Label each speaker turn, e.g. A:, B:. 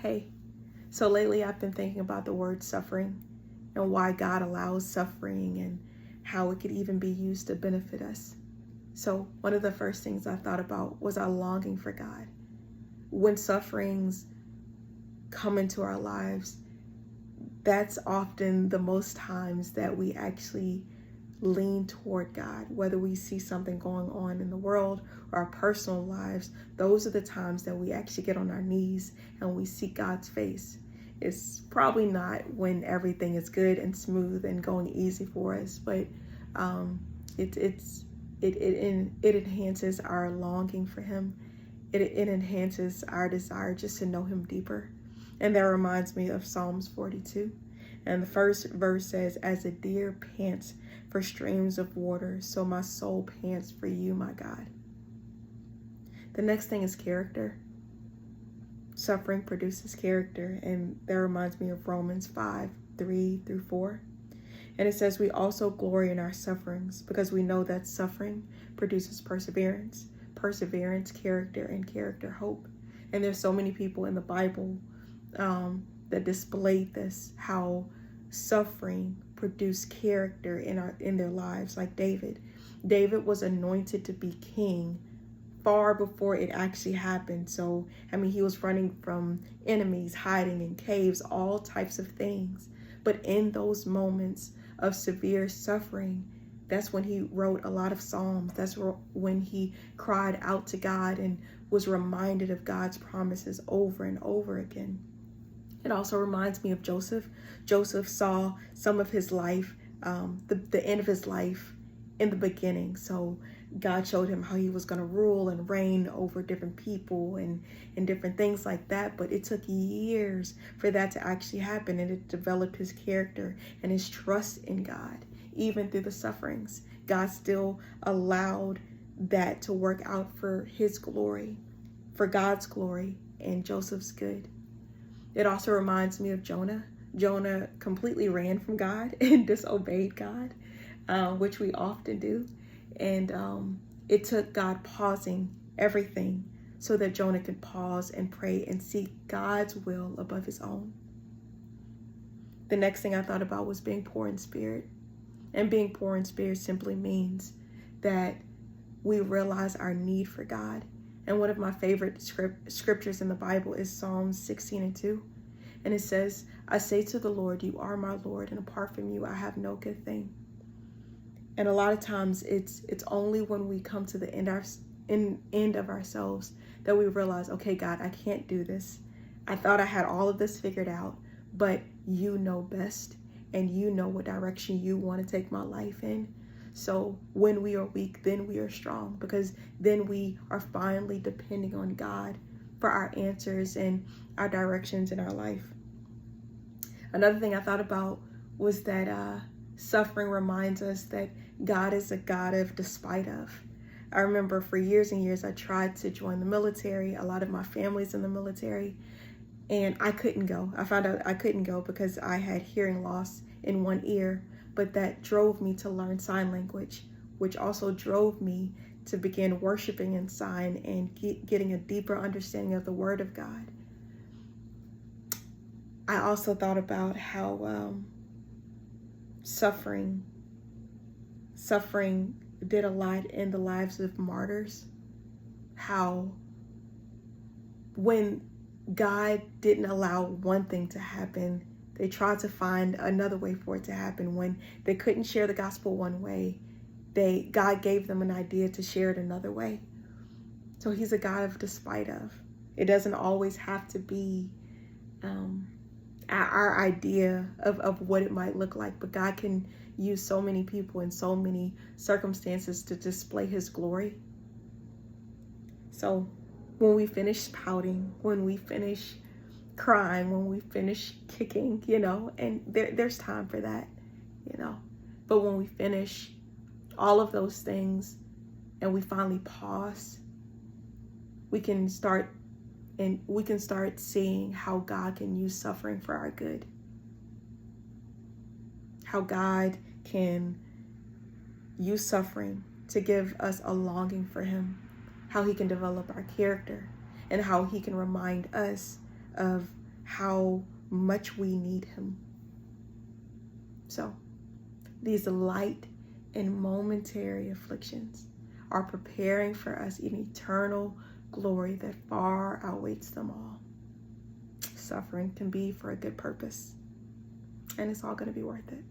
A: Hey, so lately I've been thinking about the word suffering and why God allows suffering and how it could even be used to benefit us. So, one of the first things I thought about was our longing for God. When sufferings come into our lives, that's often the most times that we actually lean toward God. Whether we see something going on in the world or our personal lives, those are the times that we actually get on our knees and we seek God's face. It's probably not when everything is good and smooth and going easy for us, but um, it, it's it enhances our longing for Him. It enhances our desire just to know Him deeper. And that reminds me of Psalms 42. And the first verse says, "As a deer pants for streams of water, so my soul pants for you, my God." The next thing is character. Suffering produces character, and that reminds me of Romans 5:3-4. And it says, "We also glory in our sufferings because we know that suffering produces perseverance, perseverance, character, and character, hope." And there's so many people in the Bible that displayed this, how suffering produced character in their lives, like David. David was anointed to be king far before it actually happened. So, he was running from enemies, hiding in caves, all types of things. But in those moments of severe suffering, that's when he wrote a lot of Psalms. That's when he cried out to God and was reminded of God's promises over and over again. It also reminds me of Joseph. Joseph saw some of his life, the end of his life in the beginning. So God showed him how he was going to rule and reign over different people and different things like that. But it took years for that to actually happen, and it developed his character and his trust in God. Even through the sufferings, God still allowed that to work out for his glory, for God's glory and Joseph's good. It also reminds me of Jonah. Jonah completely ran from God and disobeyed God, which we often do. And it took God pausing everything so that Jonah could pause and pray and seek God's will above his own. The next thing I thought about was being poor in spirit. And being poor in spirit simply means that we realize our need for God. And one of my favorite scriptures in the Bible is Psalms 16:2. And it says, "I say to the Lord, you are my Lord, and apart from you, I have no good thing." And a lot of times it's only when we come to the end of ourselves that we realize, okay, God, I can't do this. I thought I had all of this figured out, but you know best, and you know what direction you want to take my life in. So when we are weak, then we are strong, because then we are finally depending on God for our answers and our directions in our life. Another thing I thought about was that suffering reminds us that God is a God of despite of. I remember for years and years I tried to join the military. A lot of my family's in the military, and I couldn't go. I found out I couldn't go because I had hearing loss in one ear, but that drove me to learn sign language, which also drove me to begin worshiping in sign and getting a deeper understanding of the Word of God. I also thought about how suffering did a lot in the lives of martyrs. How when God didn't allow one thing to happen, they tried to find another way for it to happen. When they couldn't share the gospel one way, God gave them an idea to share it another way. So he's a God of despite of. It doesn't always have to be our idea of what it might look like, but God can use so many people in so many circumstances to display his glory. So when we finish pouting, when we finish crying, when we finish kicking, and there's time for that, but when we finish all of those things and we finally pause, we can start seeing how God can use suffering for our good. How God can use suffering to give us a longing for him. How he can develop our character, and how he can remind us of how much we need him. So these light and momentary afflictions are preparing for us an eternal glory that far outweighs them all. Suffering can be for a good purpose, and it's all going to be worth it.